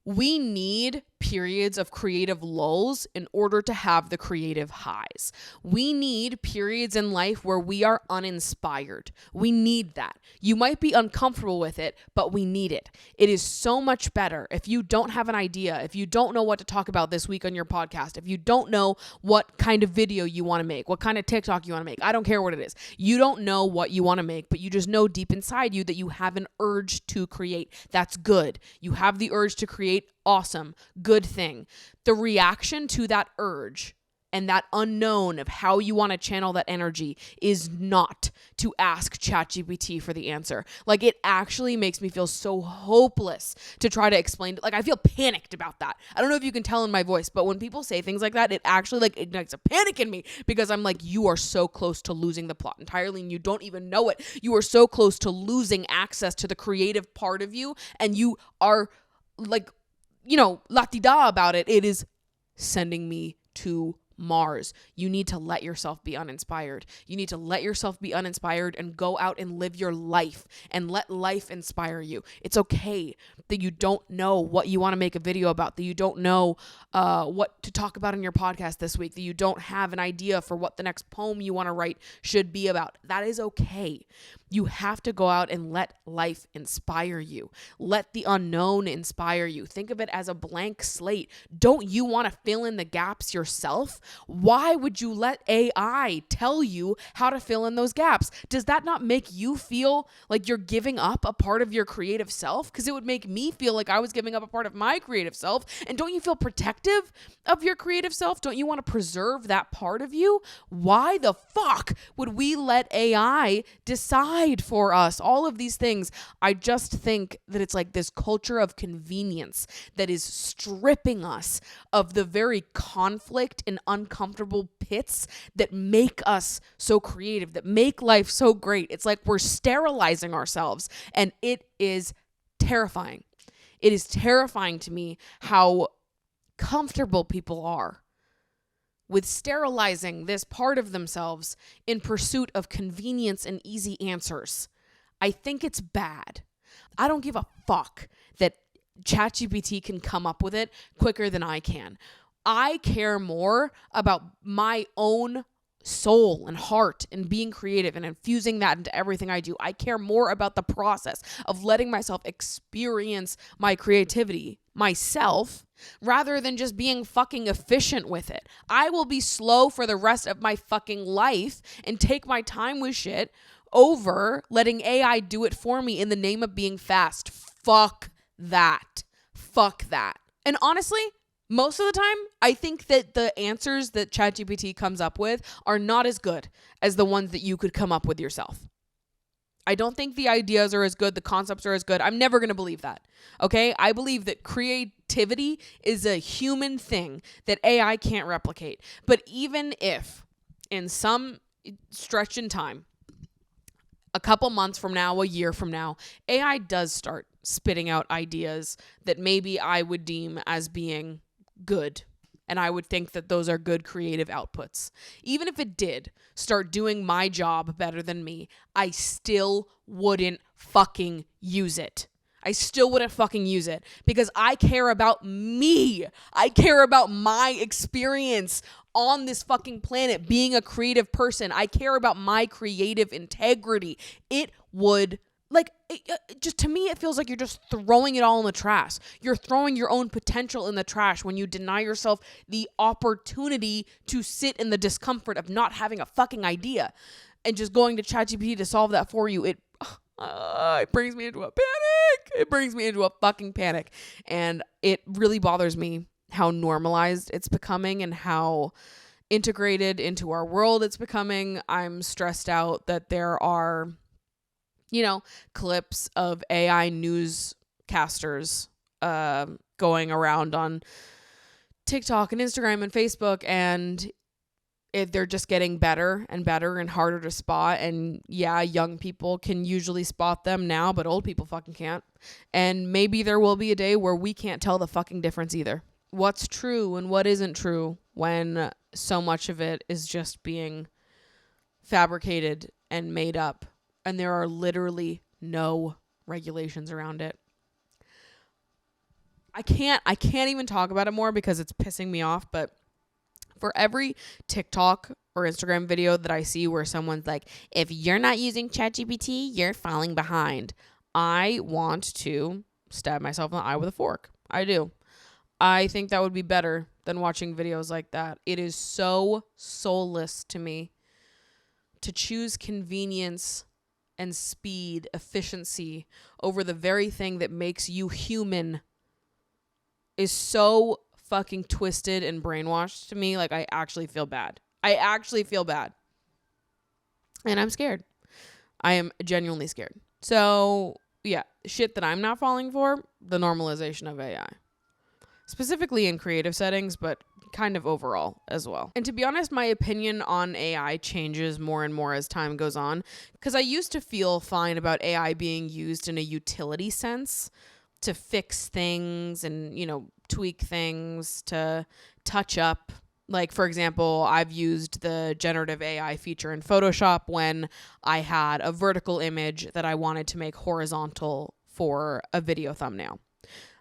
We need periods of creative lulls in order to have the creative highs. We need periods in life where we are uninspired. We need that. You might be uncomfortable with it, but we need it. It is so much better if you don't have an idea, if you don't know what to talk about this week on your podcast, if you don't know what kind of video you want to make, what kind of TikTok you want to make. I don't care what it is. You don't know what you want to make, but you just know deep inside you that you have an urge to create. That's good. You have the urge to create. Awesome. Good thing. The reaction to that urge and that unknown of how you want to channel that energy is not to ask ChatGPT for the answer. Like, it actually makes me feel so hopeless to try to explain. Like, I feel panicked about that. I don't know if you can tell in my voice, but when people say things like that, it actually like ignites a panic in me, because I'm like, you are so close to losing the plot entirely and you don't even know it. You are so close to losing access to the creative part of you, and you are like, la-di-da about it. It is sending me to Mars. You need to let yourself be uninspired. You need to let yourself be uninspired and go out and live your life and let life inspire you. It's okay that you don't know what you want to make a video about, that you don't know what to talk about in your podcast this week, that you don't have an idea for what the next poem you want to write should be about. That is okay. You have to go out and let life inspire you. Let the unknown inspire you. Think of it as a blank slate. Don't you want to fill in the gaps yourself? Why would you let AI tell you how to fill in those gaps? Does that not make you feel like you're giving up a part of your creative self? Because it would make me feel like I was giving up a part of my creative self. And don't you feel protective of your creative self? Don't you want to preserve that part of you? Why the fuck would we let AI decide for us all of these things? I just think that it's like this culture of convenience that is stripping us of the very conflict and uncomfortable pits that make us so creative, that make life so great. It's like we're sterilizing ourselves, and it is terrifying. It is terrifying to me how comfortable people are with sterilizing this part of themselves in pursuit of convenience and easy answers. I think it's bad. I don't give a fuck that ChatGPT can come up with it quicker than I can. I care more about my own soul and heart and being creative and infusing that into everything I do. I care more about the process of letting myself experience my creativity myself rather than just being fucking efficient with it. I will be slow for the rest of my fucking life and take my time with shit over letting AI do it for me in the name of being fast. Fuck that. Fuck that. And honestly, most of the time, I think that the answers that ChatGPT comes up with are not as good as the ones that you could come up with yourself. I don't think the ideas are as good, the concepts are as good. I'm never going to believe that. Okay? I believe that creativity is a human thing that AI can't replicate. But even if in some stretch in time, a couple months from now, a year from now, AI does start spitting out ideas that maybe I would deem as being good, and I would think that those are good creative outputs. Even if it did start doing my job better than me, I still wouldn't fucking use it. I still wouldn't fucking use it because I care about me. I care about my experience on this fucking planet being a creative person. I care about my creative integrity. It would just to me, it feels like you're just throwing it all in the trash. You're throwing your own potential in the trash when you deny yourself the opportunity to sit in the discomfort of not having a fucking idea and just going to ChatGPT to solve that for you. It brings me into a panic. It brings me into a fucking panic. And it really bothers me how normalized it's becoming and how integrated into our world it's becoming. I'm stressed out that there are clips of AI newscasters going around on TikTok and Instagram and Facebook, and they're just getting better and better and harder to spot. And yeah, young people can usually spot them now, but old people fucking can't. And maybe there will be a day where we can't tell the fucking difference either. What's true and what isn't true when so much of it is just being fabricated and made up, and there are literally no regulations around it. I can't even talk about it more because it's pissing me off, but for every TikTok or Instagram video that I see where someone's like, if you're not using ChatGPT, you're falling behind, I want to stab myself in the eye with a fork. I do. I think that would be better than watching videos like that. It is so soulless to me to choose convenience and speed, efficiency over the very thing that makes you human is so fucking twisted and brainwashed to me. Like, I actually feel bad. And I'm scared. I am genuinely scared. So, yeah, shit that I'm not falling for, the normalization of AI. Specifically in creative settings, but kind of overall as well. And to be honest, my opinion on AI changes more and more as time goes on, because I used to feel fine about AI being used in a utility sense to fix things and, tweak things, to touch up. Like, for example, I've used the generative AI feature in Photoshop when I had a vertical image that I wanted to make horizontal for a video thumbnail.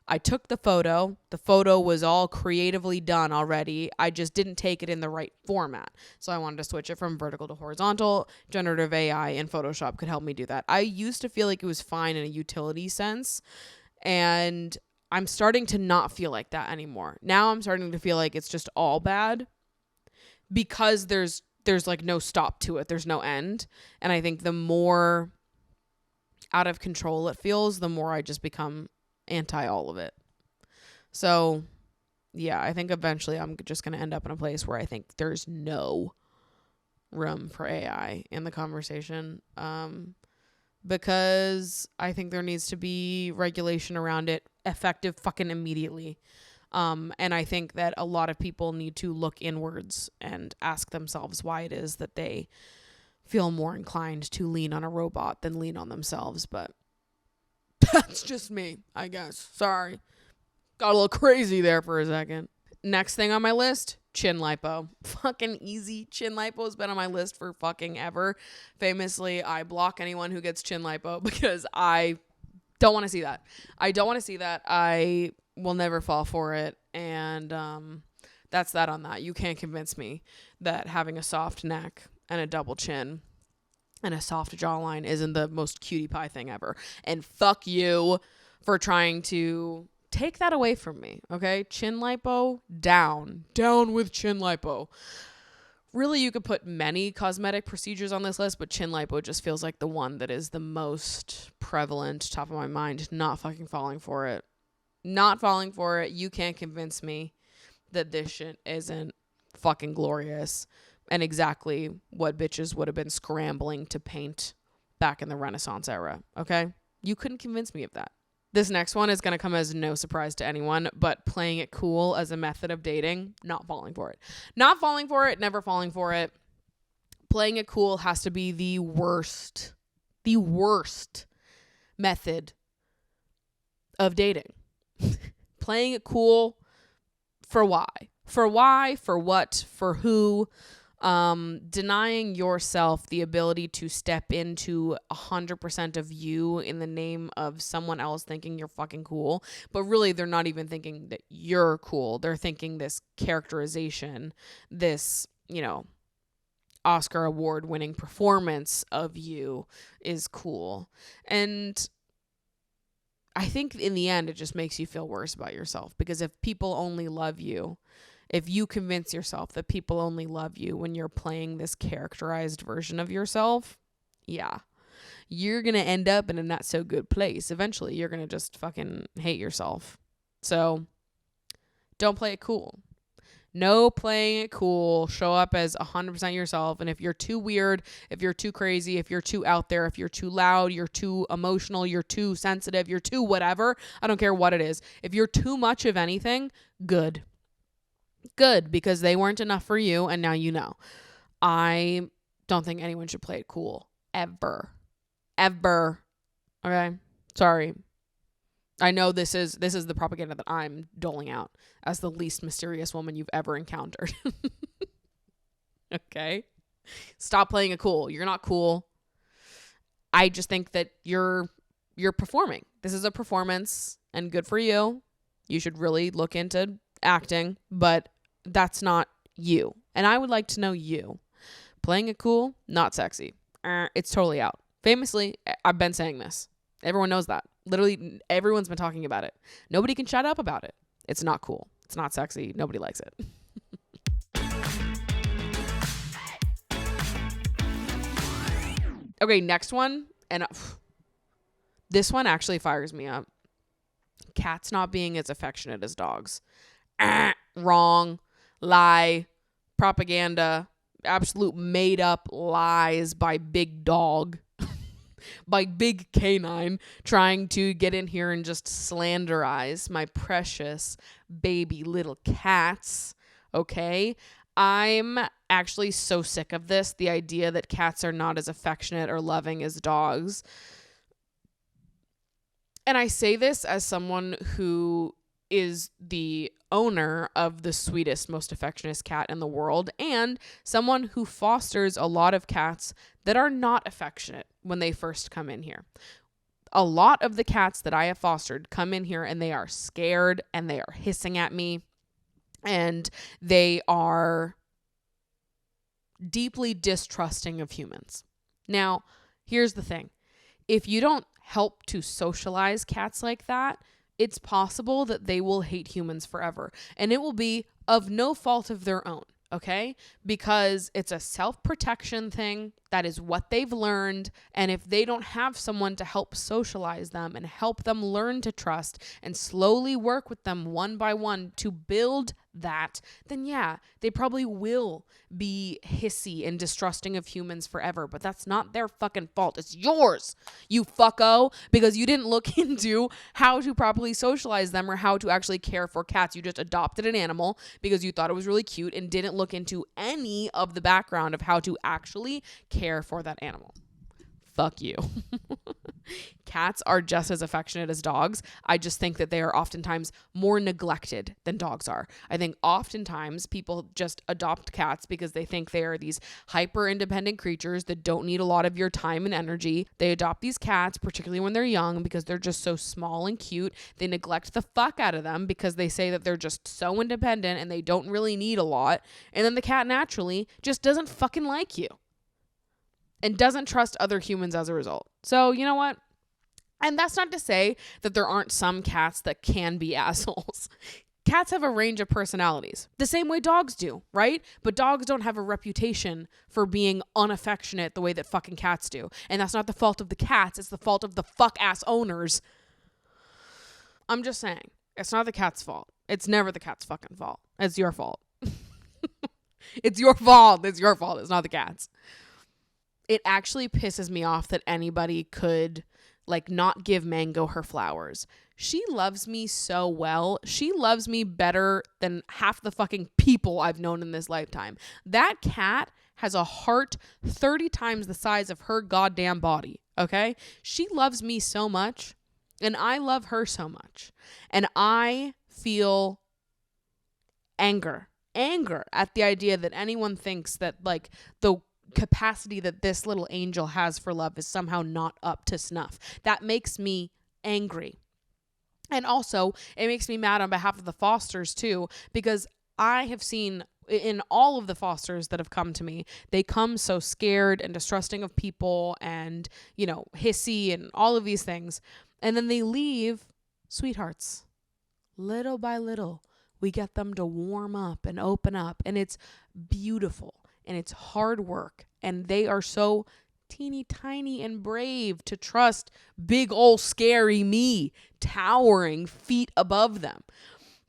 I took the photo. The photo was all creatively done already. I just didn't take it in the right format. So I wanted to switch it from vertical to horizontal. Generative AI in Photoshop could help me do that. I used to feel like it was fine in a utility sense, and I'm starting to not feel like that anymore. Now I'm starting to feel like it's just all bad because there's like no stop to it. There's no end. And I think the more out of control it feels, the more I just become anti all of it. So yeah, I think eventually I'm just going to end up in a place where I think there's no room for AI in the conversation, because I think there needs to be regulation around it, effective fucking immediately. And I think that a lot of people need to look inwards and ask themselves why it is that they feel more inclined to lean on a robot than lean on themselves. But that's just me, I guess. Sorry. Got a little crazy there for a second. Next thing on my list, chin lipo. Fucking easy. Chin lipo has been on my list for fucking ever. Famously, I block anyone who gets chin lipo because I don't want to see that. I will never fall for it. And that's that on that. You can't convince me that having a soft neck and a double chin and a soft jawline isn't the most cutie pie thing ever. And fuck you for trying to take that away from me, okay? Chin lipo, down with chin lipo. Really, you could put many cosmetic procedures on this list, but chin lipo just feels like the one that is the most prevalent, top of my mind. Not fucking falling for it. You can't convince me that this shit isn't fucking glorious and exactly what bitches would have been scrambling to paint back in the Renaissance era, okay? You couldn't convince me of that. This next one is going to come as no surprise to anyone, but playing it cool as a method of dating, not falling for it. Never falling for it. Playing it cool has to be the worst method of dating. Playing it cool for why? For what? For who? Denying yourself the ability to step into 100% of you in the name of someone else thinking you're fucking cool. But really, they're not even thinking that you're cool. They're thinking this characterization, this, Oscar award winning performance of you is cool. And I think in the end, it just makes you feel worse about yourself, because if people only love you, if you convince yourself that people only love you when you're playing this characterized version of yourself, yeah, you're going to end up in a not so good place. Eventually, you're going to just fucking hate yourself. So don't play it cool. No playing it cool. Show up as 100% yourself. And if you're too weird, if you're too crazy, if you're too out there, if you're too loud, you're too emotional, you're too sensitive, you're too whatever, I don't care what it is. If you're too much of anything, good, because they weren't enough for you, and now you know. I don't think anyone should play it cool. Ever. Ever. Okay? Sorry. I know this is the propaganda that I'm doling out as the least mysterious woman you've ever encountered. Okay? Stop playing it cool. You're not cool. I just think that you're performing. This is a performance, and good for you. You should really look into acting, but that's not you. And I would like to know you. Playing it cool, not sexy. It's totally out. Famously, I've been saying this. Everyone knows that. Literally, everyone's been talking about it. Nobody can shut up about it. It's not cool. It's not sexy. Nobody likes it. Okay, next one. And this one actually fires me up. Cats not being as affectionate as dogs. Wrong. Lie. Propaganda. Absolute made up lies by Big Dog. By Big Canine trying to get in here and just slanderize my precious baby little cats. Okay? I'm actually so sick of this. The idea that cats are not as affectionate or loving as dogs. And I say this as someone who is the owner of the sweetest, most affectionate cat in the world, and someone who fosters a lot of cats that are not affectionate when they first come in here. A lot of the cats that I have fostered come in here and they are scared and they are hissing at me and they are deeply distrusting of humans. Now, here's the thing. If you don't help to socialize cats like that, it's possible that they will hate humans forever. And it will be of no fault of their own, okay? Because it's a self-protection thing. That is what they've learned. And if they don't have someone to help socialize them and help them learn to trust and slowly work with them one by one to build that, then yeah, they probably will be hissy and distrusting of humans forever. But that's not their fucking fault. It's yours, you fucko, because you didn't look into how to properly socialize them or how to actually care for cats. You just adopted an animal because you thought it was really cute and didn't look into any of the background of how to actually care for that animal. Fuck you. Cats are just as affectionate as dogs. I just think that they are oftentimes more neglected than dogs are. I think oftentimes people just adopt cats because they think they are these hyper independent creatures that don't need a lot of your time and energy. They adopt these cats, particularly when they're young, because they're just so small and cute. They neglect the fuck out of them because they say that they're just so independent and they don't really need a lot. And then the cat naturally just doesn't fucking like you and doesn't trust other humans as a result. So, you know what? And that's not to say that there aren't some cats that can be assholes. Cats have a range of personalities, the same way dogs do, right? But dogs don't have a reputation for being unaffectionate the way that fucking cats do. And that's not the fault of the cats. It's the fault of the fuck-ass owners. I'm just saying. It's not the cat's fault. It's never the cat's fucking fault. It's your fault. It's your fault. It's your fault. It's not the cat's. It actually pisses me off that anybody could not give Mango her flowers. She loves me so well. She loves me better than half the fucking people I've known in this lifetime. That cat has a heart 30 times the size of her goddamn body, okay? She loves me so much, and I love her so much. And I feel anger at the idea that anyone thinks that the capacity that this little angel has for love is somehow not up to snuff. That makes me angry. And also, it makes me mad on behalf of the fosters too, because I have seen in all of the fosters that have come to me, they come so scared and distrusting of people and, hissy and all of these things. And then they leave sweethearts. Little by little, we get them to warm up and open up, and it's beautiful. And it's hard work. And they are so teeny tiny and brave to trust big ol' scary me towering feet above them.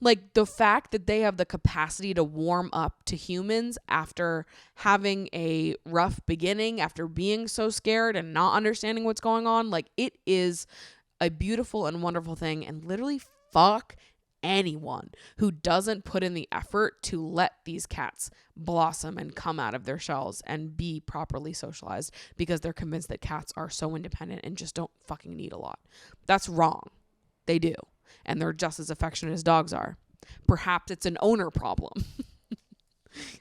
The fact that they have the capacity to warm up to humans after having a rough beginning, after being so scared and not understanding what's going on, it is a beautiful and wonderful thing. And literally fuck anyone who doesn't put in the effort to let these cats blossom and come out of their shells and be properly socialized because they're convinced that cats are so independent and just don't fucking need a lot. That's wrong. They do. And they're just as affectionate as dogs are. Perhaps it's an owner problem.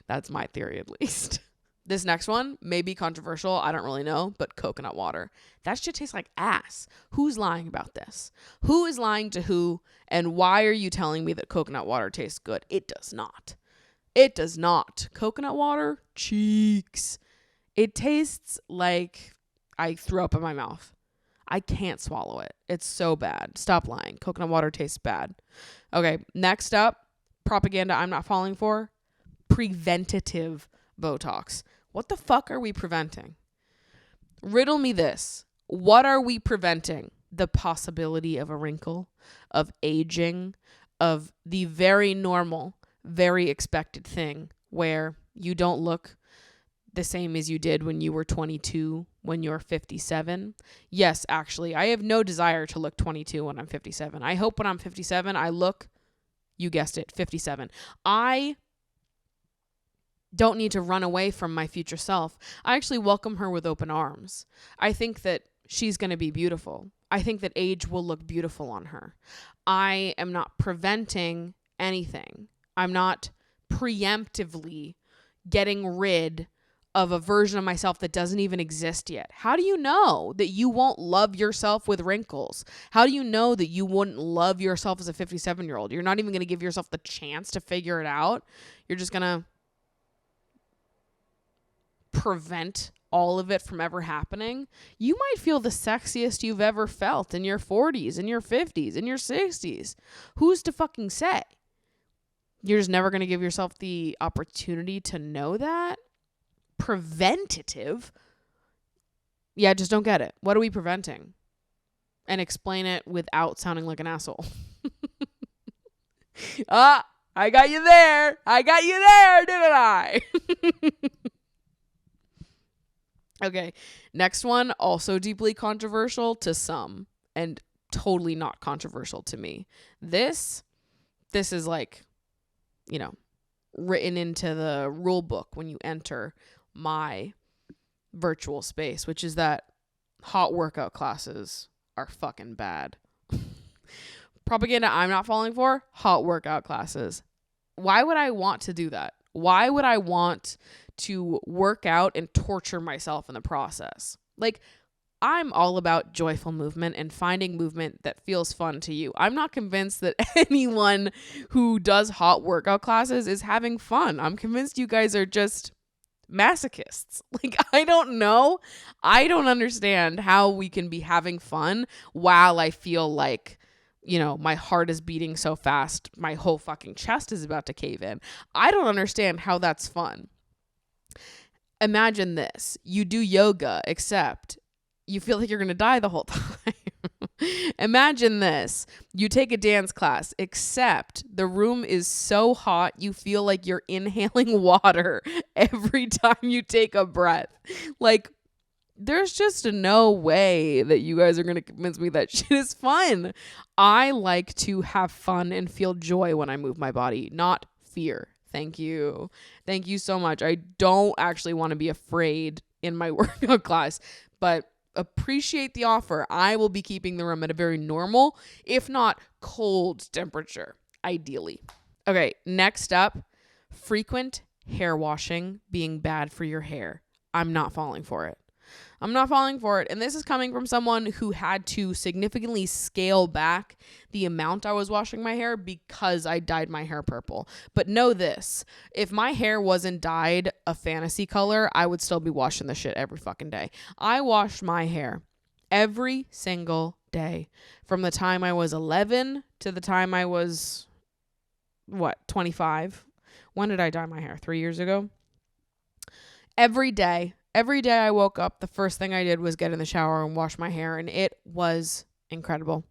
That's my theory, at least. This next one may be controversial. I don't really know, but coconut water. That shit tastes like ass. Who's lying about this? Who is lying to who? And why are you telling me that coconut water tastes good? It does not. It does not. Coconut water? Cheeks. It tastes like I threw up in my mouth. I can't swallow it. It's so bad. Stop lying. Coconut water tastes bad. Okay, next up, propaganda I'm not falling for. Preventative Botox. What the fuck are we preventing? Riddle me this. What are we preventing? The possibility of a wrinkle, of aging, of the very normal, very expected thing where you don't look the same as you did when you were 22, when you're 57. Yes, actually, I have no desire to look 22 when I'm 57. I hope when I'm 57, I look, you guessed it, 57. I don't need to run away from my future self. I actually welcome her with open arms. I think that she's going to be beautiful. I think that age will look beautiful on her. I am not preventing anything. I'm not preemptively getting rid of a version of myself that doesn't even exist yet. How do you know that you won't love yourself with wrinkles? How do you know that you wouldn't love yourself as a 57-year-old? You're not even going to give yourself the chance to figure it out. You're just going to prevent all of it from ever happening. You might feel the sexiest you've ever felt in your 40s, in your 50s, in your 60s. Who's to fucking say? You're just never going to give yourself the opportunity to know that? Preventative? Yeah, just don't get it. What are we preventing? And explain it without sounding like an asshole. I got you there. I got you there, didn't I? Okay, next one, also deeply controversial to some and totally not controversial to me. This is like, you know, written into the rule book when you enter my virtual space, which is that hot workout classes are fucking bad. Propaganda I'm not falling for, hot workout classes. Why would I want to do that? Why would I want to work out and torture myself in the process? Like, I'm all about joyful movement and finding movement that feels fun to you. I'm not convinced that anyone who does hot workout classes is having fun. I'm convinced you guys are just masochists. Like, I don't know. I don't understand how we can be having fun while I feel like, you know, my heart is beating so fast, my whole fucking chest is about to cave in. I don't understand how that's fun. Imagine this. You do yoga, except you feel like you're going to die the whole time. Imagine this. You take a dance class, except the room is so hot you feel like you're inhaling water every time you take a breath. Like, there's just no way that you guys are going to convince me that shit is fun. I like to have fun and feel joy when I move my body, not fear. Thank you. Thank you so much. I don't actually want to be afraid in my workout class, but appreciate the offer. I will be keeping the room at a very normal, if not cold temperature, ideally. Okay, next up, frequent hair washing being bad for your hair. I'm not falling for it. I'm not falling for it. And this is coming from someone who had to significantly scale back the amount I was washing my hair because I dyed my hair purple. But know this, if my hair wasn't dyed a fantasy color, I would still be washing the shit every fucking day. I washed my hair every single day from the time I was 11 to the time I was, 25? When did I dye my hair? 3 years ago? Every day I woke up, the first thing I did was get in the shower and wash my hair, and it was incredible.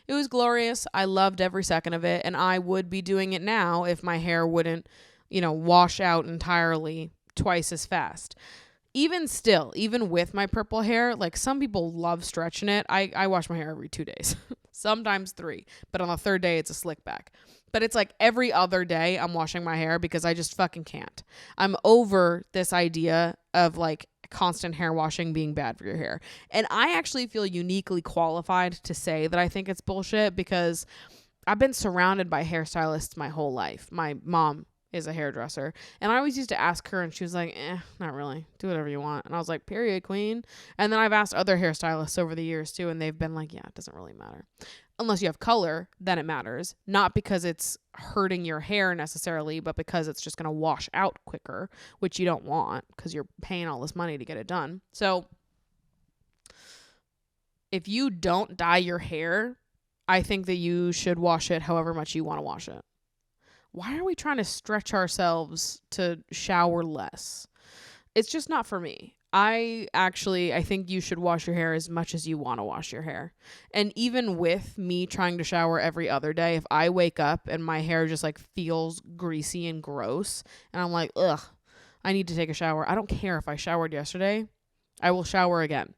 It was glorious. I loved every second of it, and I would be doing it now if my hair wouldn't, wash out entirely twice as fast. even still, even with my purple hair, like some people love stretching it. I wash my hair every 2 days, sometimes 3, but on the 3rd day, it's a slick back. But it's like every other day I'm washing my hair because I just fucking can't. I'm over this idea of like constant hair washing being bad for your hair. And I actually feel uniquely qualified to say that I think it's bullshit because I've been surrounded by hairstylists my whole life. My mom is a hairdresser. And I always used to ask her and she was like, not really. Do whatever you want. And I was like, period, queen. And then I've asked other hairstylists over the years too. And they've been like, yeah, it doesn't really matter. Unless you have color, then it matters. Not because it's hurting your hair necessarily, but because it's just going to wash out quicker, which you don't want because you're paying all this money to get it done. So if you don't dye your hair, I think that you should wash it however much you want to wash it. Why are we trying to stretch ourselves to shower less? It's just not for me. I think you should wash your hair as much as you want to wash your hair. And even with me trying to shower every other day, if I wake up and my hair just like feels greasy and gross and I'm like, ugh, I need to take a shower. I don't care if I showered yesterday. I will shower again.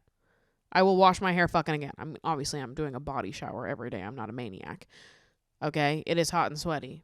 I will wash my hair fucking again. I'm doing a body shower every day. I'm not a maniac. Okay? It is hot and sweaty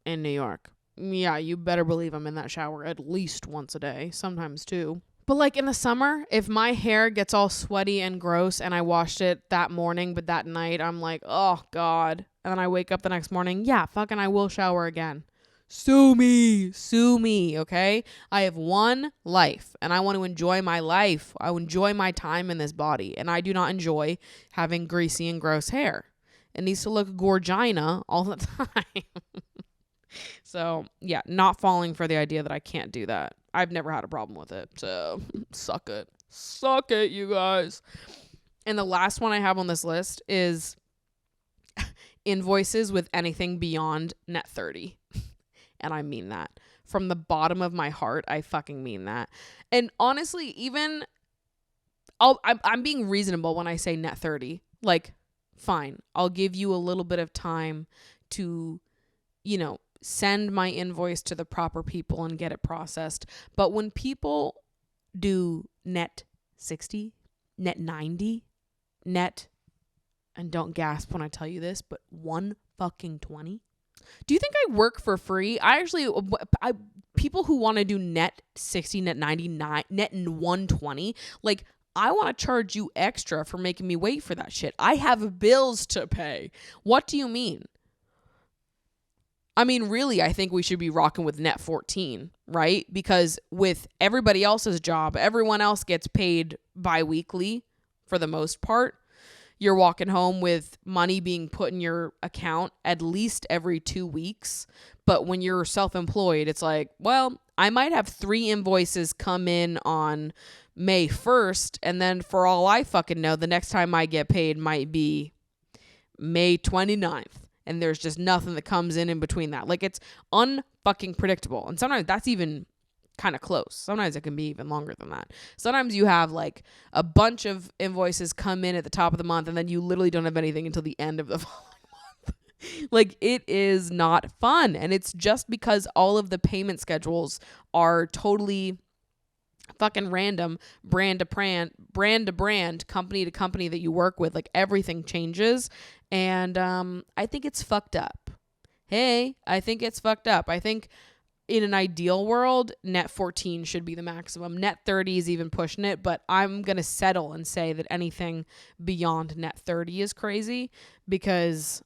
in New York. Yeah, you better believe I'm in that shower at least once a day, sometimes 2. But like in the summer, if my hair gets all sweaty and gross and I washed it that morning, but that night I'm like, oh God. And then I wake up the next morning, yeah, fucking I will shower again. Sue me, okay? I have one life and I want to enjoy my life. I enjoy my time in this body and I do not enjoy having greasy and gross hair. It needs to look gorgina all the time. So, yeah, not falling for the idea that I can't do that. I've never had a problem with it. So, suck it. Suck it, you guys. And the last one I have on this list is invoices with anything beyond net 30. And I mean that. From the bottom of my heart, I fucking mean that. And honestly, even I'm being reasonable when I say net 30. Like, fine. I'll give you a little bit of time to, send my invoice to the proper people and get it processed. But when people do net 60, net 90, net, and don't gasp when I tell you this, but 1 fucking 20. Do you think I work for free? People who want to do net 60, net 99, net 120, like I want to charge you extra for making me wait for that shit. I have bills to pay. What do you mean? I mean, really, I think we should be rocking with net 14, right? Because with everybody else's job, everyone else gets paid bi-weekly for the most part. You're walking home with money being put in your account at least every 2 weeks. But when you're self-employed, it's like, well, I might have 3 invoices come in on May 1st. And then for all I fucking know, the next time I get paid might be May 29th. And there's just nothing that comes in between that. Like, it's unfucking predictable. And sometimes that's even kind of close. Sometimes it can be even longer than that. Sometimes you have like a bunch of invoices come in at the top of the month and then you literally don't have anything until the end of the following month. Like, it is not fun. And it's just because all of the payment schedules are totally fucking random, brand to brand, company to company that you work with. Like, everything changes. And I think it's fucked up. I think it's fucked up. I think in an ideal world, net 14 should be the maximum. Net 30 is even pushing it, but I'm going to settle and say that anything beyond net 30 is crazy because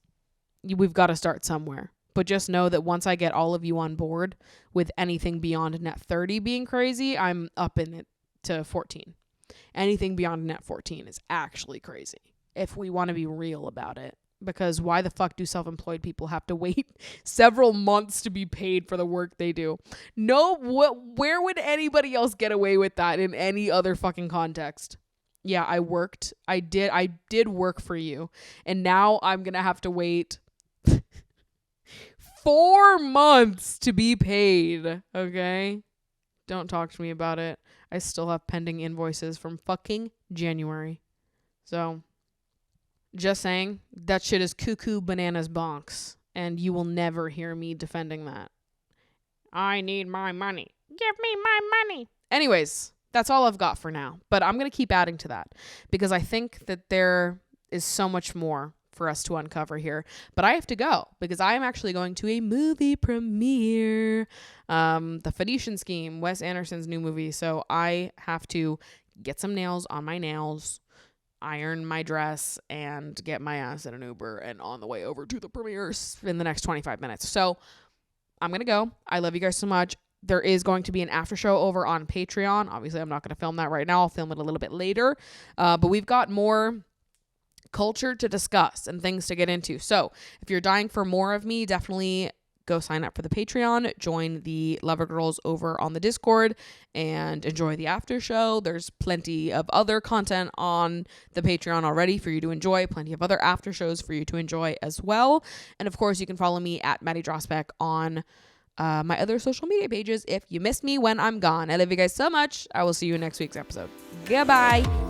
we've got to start somewhere. But just know that once I get all of you on board with anything beyond net 30 being crazy, I'm up in it to 14. Anything beyond net 14 is actually crazy if we want to be real about it. Because why the fuck do self-employed people have to wait several months to be paid for the work they do? Where would anybody else get away with that in any other fucking context? Yeah, I did work for you. And now I'm going to have to wait 4 months to be paid. Okay? Don't talk to me about it. I still have pending invoices from fucking January. So, just saying, that shit is cuckoo bananas bonks. And you will never hear me defending that. I need my money. Give me my money. Anyways, That's all I've got for now. But I'm going to keep adding to that because I think that there is so much more for us to uncover here. But I have to go because I am actually going to a movie premiere. The Phoenician Scheme, Wes Anderson's new movie. So I have to get some nails on my nails, iron my dress, and get my ass in an Uber and on the way over to the premiere in the next 25 minutes. So I'm going to go. I love you guys so much. There is going to be an after show over on Patreon. Obviously, I'm not going to film that right now. I'll film it a little bit later. But we've got more culture to discuss and things to get into. So if you're dying for more of me, definitely go sign up for the Patreon, join the Lover Girls over on the Discord, and enjoy the after show. There's plenty of other content on the Patreon already for you to enjoy, plenty of other after shows for you to enjoy as well. And of course, you can follow me at Maddie Drosbeck on my other social media pages if you missed me when I'm gone. I love you guys so much. I will see you in next week's episode. Goodbye.